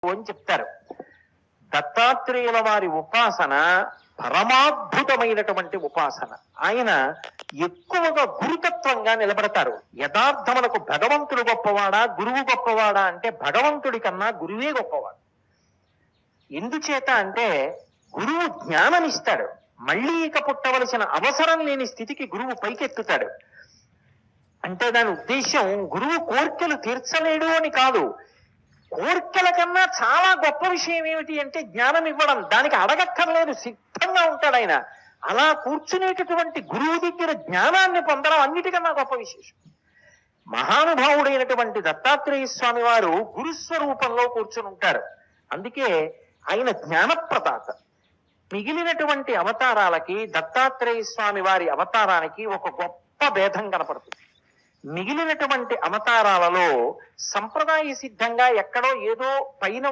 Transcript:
అని చెప్తారు. దత్తాత్రేయుల వారి ఉపాసన పరమాద్భుతమైనటువంటి ఉపాసన. ఆయన ఎక్కువగా గురుతత్వంగా నిలబడతారు. యథార్థములకు భగవంతుడు గొప్పవాడా గురువు గొప్పవాడా అంటే భగవంతుడి కన్నా గురువే గొప్పవాడు. ఎందుచేత అంటే గురువు జ్ఞానమిస్తాడు, మళ్ళీ ఇక పుట్టవలసిన అవసరం లేని స్థితికి గురువు పైకెత్తుతాడు. అంటే దాని ఉద్దేశం గురువు కోర్కెలు తీర్చలేడు అని కాదు. కోర్కెల కన్నా చాలా గొప్ప విషయం ఏమిటి అంటే జ్ఞానం ఇవ్వడం. దానికి అడగక్కర్లేదు, సిద్ధంగా ఉంటాడు ఆయన. అలా కూర్చునేటటువంటి గురువు దగ్గర జ్ఞానాన్ని పొందడం అన్నిటికన్నా గొప్ప విశేషం. మహానుభావుడైనటువంటి దత్తాత్రేయ స్వామి వారు గురుస్వరూపంలో కూర్చుని ఉంటారు. అందుకే ఆయన జ్ఞానప్రదాత. మిగిలినటువంటి అవతారాలకి దత్తాత్రేయ స్వామి వారి అవతారానికి ఒక గొప్ప భేదం కనపడుతుంది. మిగిలినటువంటి అవతారాలలో సంప్రదాయ సిద్ధంగా ఎక్కడో ఏదో పైన